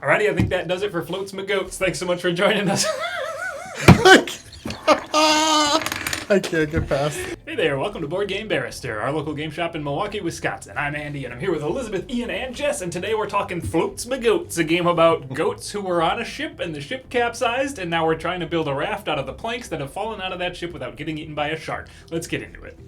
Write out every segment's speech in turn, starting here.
Alrighty, I think that does it for Floats McGoats. Thanks so much for joining us. I can't get past it. Hey there, welcome to Board Game Barrister, our local game shop in Milwaukee, Wisconsin. I'm Andy, and I'm here with Elizabeth, Ian, and Jess, and today we're talking Floats McGoats, a game about goats who were on a ship and the ship capsized, and now we're trying to build a raft out of the planks that have fallen out of that ship without getting eaten by a shark. Let's get into it.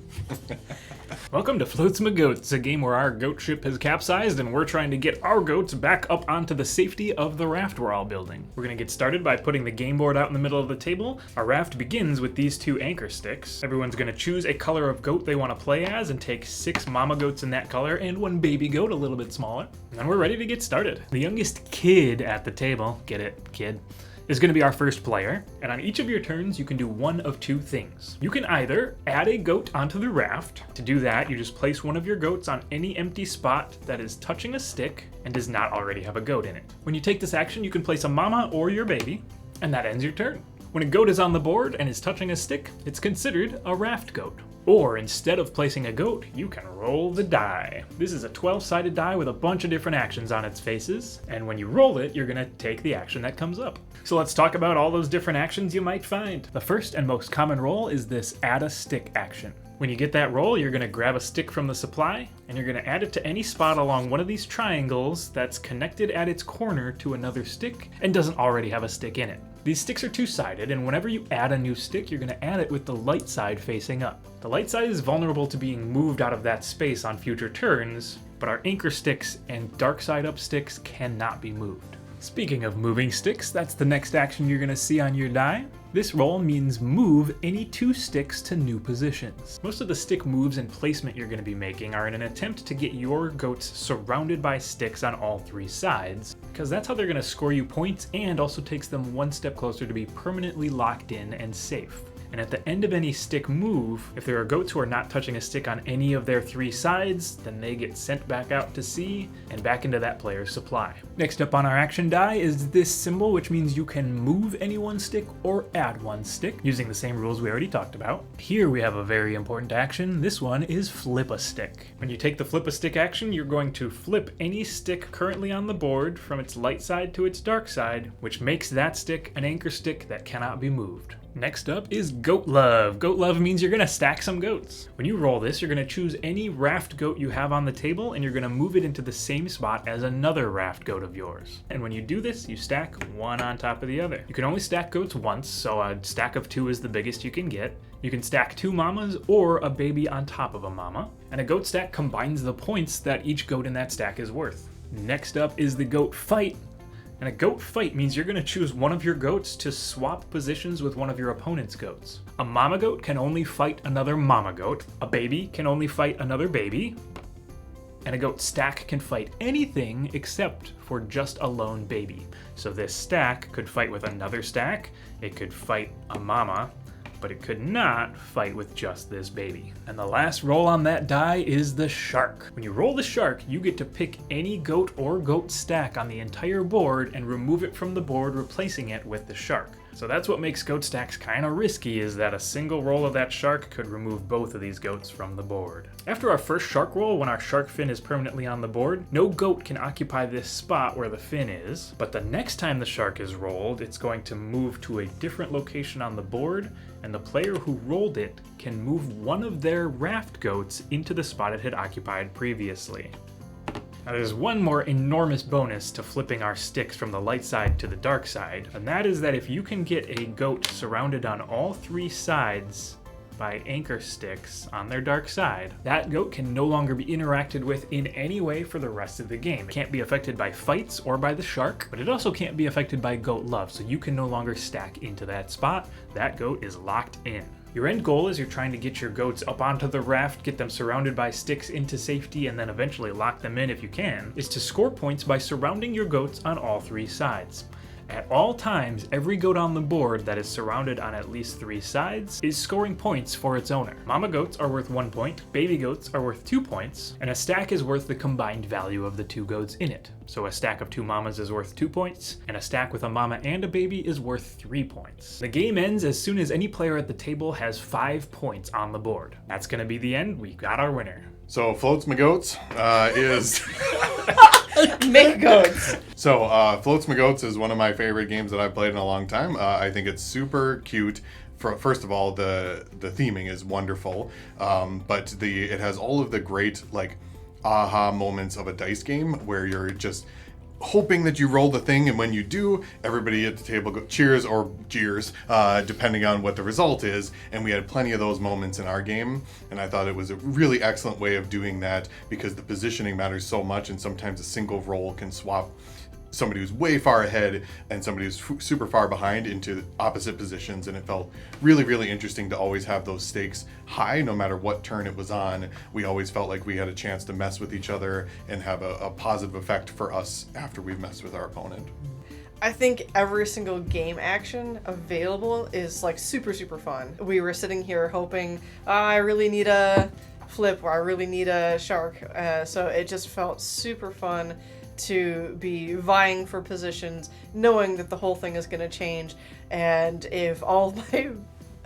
Welcome to Floats McGoats, a game where our goat ship has capsized and we're trying to get our goats back up onto the safety of the raft we're all building. We're going to get started by putting the game board out in the middle of the table. Our raft begins with these two anchor sticks. Everyone's going to choose a color of goat they want to play as and take 6 mama goats in that color and 1 baby goat a little bit smaller. And then we're ready to get started. The youngest kid at the table, get it, kid, is going to be our first player, and on each of your turns you can do one of two things. You can either add a goat onto the raft. To do that, you just place one of your goats on any empty spot that is touching a stick and does not already have a goat in it. When you take this action, you can place a mama or your baby, and that ends your turn. When a goat is on the board and is touching a stick, it's considered a raft goat. Or instead of placing a goat, you can roll the die. This is a 12-sided die with a bunch of different actions on its faces, and when you roll it, you're gonna take the action that comes up. So let's talk about all those different actions you might find. The first and most common roll is this add a stick action. When you get that roll, you're gonna grab a stick from the supply, and you're gonna add it to any spot along one of these triangles that's connected at its corner to another stick and doesn't already have a stick in it. These sticks are two-sided, and whenever you add a new stick, you're gonna add it with the light side facing up. The light side is vulnerable to being moved out of that space on future turns, but our anchor sticks and dark side up sticks cannot be moved. Speaking of moving sticks, that's the next action you're gonna see on your die. This roll means move any 2 sticks to new positions. Most of the stick moves and placement you're going to be making are in an attempt to get your goats surrounded by sticks on all 3 sides, because that's how they're going to score you points and also takes them one step closer to be permanently locked in and safe. And at the end of any stick move, if there are goats who are not touching a stick on any of their 3 sides, then they get sent back out to sea and back into that player's supply. Next up on our action die is this symbol, which means you can move any 1 stick or add 1 stick, using the same rules we already talked about. Here we have a very important action. This one is flip a stick. When you take the flip a stick action, you're going to flip any stick currently on the board from its light side to its dark side, which makes that stick an anchor stick that cannot be moved. Next up is Goat Love. Goat Love means you're gonna stack some goats. When you roll this, you're gonna choose any raft goat you have on the table and you're gonna move it into the same spot as another raft goat of yours. And when you do this, you stack one on top of the other. You can only stack goats once, so a stack of 2 is the biggest you can get. You can stack 2 mamas or a baby on top of a mama. And a goat stack combines the points that each goat in that stack is worth. Next up is the Goat Fight. And a goat fight means you're going to choose one of your goats to swap positions with one of your opponent's goats. A mama goat can only fight another mama goat, a baby can only fight another baby, and a goat stack can fight anything except for just a lone baby. So this stack could fight with another stack, it could fight a mama, but it could not fight with just this baby. And the last roll on that die is the shark. When you roll the shark, you get to pick any goat or goat stack on the entire board and remove it from the board, replacing it with the shark. So that's what makes goat stacks kind of risky, is that a single roll of that shark could remove both of these goats from the board. After our first shark roll, when our shark fin is permanently on the board, no goat can occupy this spot where the fin is, but the next time the shark is rolled, it's going to move to a different location on the board, and the player who rolled it can move one of their raft goats into the spot it had occupied previously. Now there's one more enormous bonus to flipping our sticks from the light side to the dark side, and that is that if you can get a goat surrounded on all 3 sides by anchor sticks on their dark side, that goat can no longer be interacted with in any way for the rest of the game. It can't be affected by fights or by the shark, but it also can't be affected by Goat Love, so you can no longer stack into that spot. That goat is locked in. Your end goal is you're trying to get your goats up onto the raft, get them surrounded by sticks into safety, and then eventually lock them in if you can, is to score points by surrounding your goats on all 3 sides. At all times, every goat on the board that is surrounded on at least 3 sides is scoring points for its owner. Mama goats are worth 1 point, baby goats are worth 2 points, and a stack is worth the combined value of the 2 goats in it. So a stack of 2 mamas is worth 2 points, and a stack with a mama and a baby is worth 3 points. The game ends as soon as any player at the table has 5 points on the board. That's gonna be the end. We got our winner. So Floats McGoats is... Make goats. So, Floats McGoats is one of my favorite games that I've played in a long time. I think it's super cute. First of all, the theming is wonderful, but it has all of the great like aha moments of a dice game where you're just hoping that you roll the thing, and when you do, everybody at the table cheers or jeers, depending on what the result is. And we had plenty of those moments in our game, and I thought it was a really excellent way of doing that because the positioning matters so much, and sometimes a single roll can swap somebody who's way far ahead and somebody who's super far behind into opposite positions, and it felt really, really interesting to always have those stakes high no matter what turn it was on. We always felt like we had a chance to mess with each other and have a positive effect for us after we've messed with our opponent. I think every single game action available is like super, super fun. We were sitting here hoping, I really need a flip or I really need a shark. So it just felt super fun to be vying for positions, knowing that the whole thing is going to change, and if all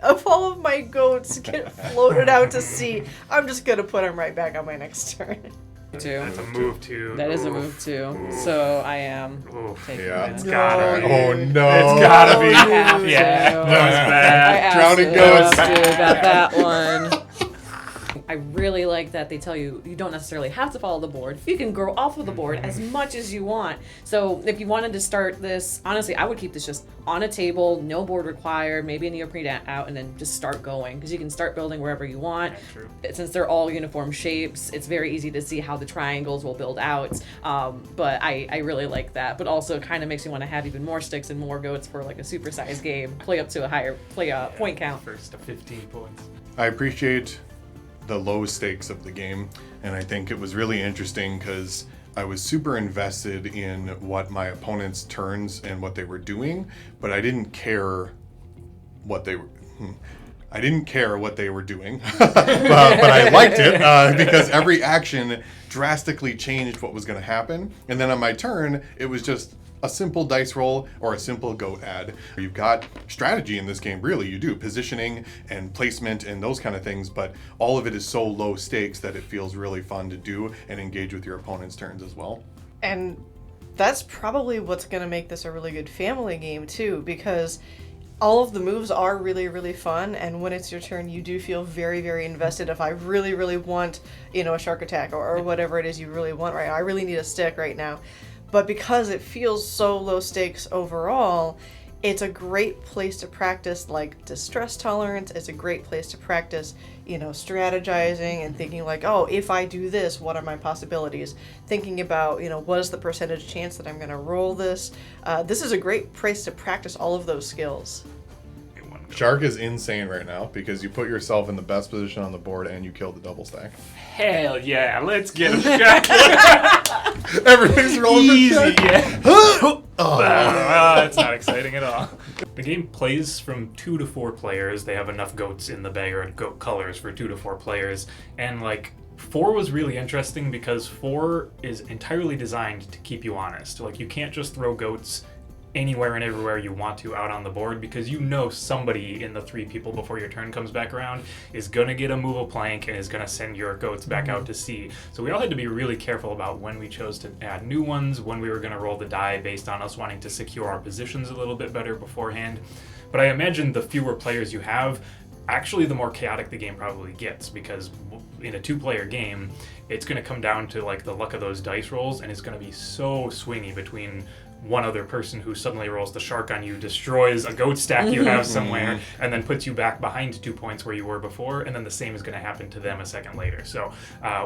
of my goats get floated out to sea, I'm just going to put them right back on my next turn. That's a move too. That is a move too. So I am taking it. It's gotta be. Oh no! It's gotta be. Yeah, that was bad. Drowning goats. Got that one. I really like that they tell you don't necessarily have to follow the board. You can grow off of the board as much as you want. So if you wanted to start this, honestly, I would keep this just on a table, no board required, maybe a neoprene out, and then just start going, because you can start building wherever you want. True. Since they're all uniform shapes, it's very easy to see how the triangles will build out. But I really like that. But also it kind of makes me want to have even more sticks and more goats for like a supersized game. Play up to a higher point count. First to 15 points. I appreciate the low stakes of the game, and I think it was really interesting because I was super invested in what my opponent's turns and what they were doing, but I didn't care what they were doing, but I liked it because every action drastically changed what was going to happen. And then on my turn, it was just a simple dice roll or a simple goat ad. You've got strategy in this game, really. You do positioning and placement and those kind of things, but all of it is so low stakes that it feels really fun to do and engage with your opponent's turns as well. And that's probably what's going to make this a really good family game too, because all of the moves are really, really fun, and when it's your turn, you do feel very, very invested. If I really, really want, a shark attack or whatever it is you really want right now, I really need a stick right now. But because it feels so low stakes overall, it's a great place to practice like distress tolerance. It's a great place to practice, strategizing and thinking like, oh, if I do this, what are my possibilities? Thinking about, what is the percentage chance that I'm going to roll this? This is a great place to practice all of those skills. Shark is insane right now because you put yourself in the best position on the board and you killed the double stack. Hell yeah, let's get a shot. Everything's rolling Easy, for shark. yeah. That's not exciting at all. The game plays from 2 to 4 players. They have enough goats in the bag or goat colors for 2 to 4 players. And 4 was really interesting because 4 is entirely designed to keep you honest. You can't just throw goats anywhere and everywhere you want to out on the board, because somebody in the 3 people before your turn comes back around is gonna get a move a plank and is gonna send your goats back out to sea. So we all had to be really careful about when we chose to add new ones, when we were gonna roll the die based on us wanting to secure our positions a little bit better beforehand. But I imagine the fewer players you have, actually the more chaotic the game probably gets, because in a 2-player game, it's going to come down to the luck of those dice rolls, and it's going to be so swingy between one other person who suddenly rolls the shark on you, destroys a goat stack you have somewhere, and then puts you back behind 2 points where you were before, and then the same is going to happen to them a second later. So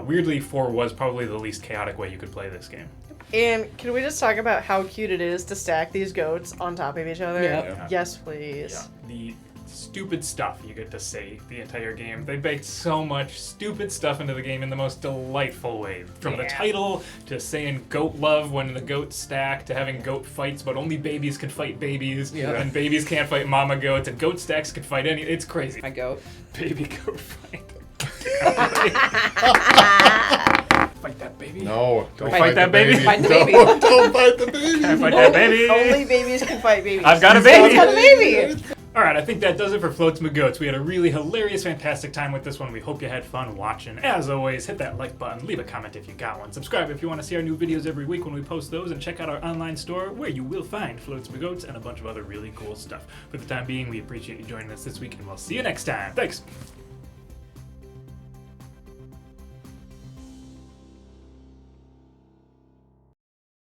weirdly, 4 was probably the least chaotic way you could play this game. And can we just talk about how cute it is to stack these goats on top of each other? Yeah. Yes, please. Yeah. The stupid stuff you get to say the entire game. They baked so much stupid stuff into the game in the most delightful way. From the title, to saying goat love when the goats stack, to having goat fights, but only babies can fight babies, and babies can't fight mama goats, and goat stacks can fight any. It's crazy. My goat. Baby goat fight. Fight that baby. No, don't fight that baby. Fight the baby. Don't fight the baby. Can't fight that baby. Only babies can fight babies. I've got a baby. I've got a baby. Alright, I think that does it for Floats McGoats. We had a really hilarious, fantastic time with this one. We hope you had fun watching. As always, hit that like button, leave a comment if you got one. Subscribe if you want to see our new videos every week when we post those, and check out our online store where you will find Floats McGoats and a bunch of other really cool stuff. For the time being, we appreciate you joining us this week, and we'll see you next time. Thanks!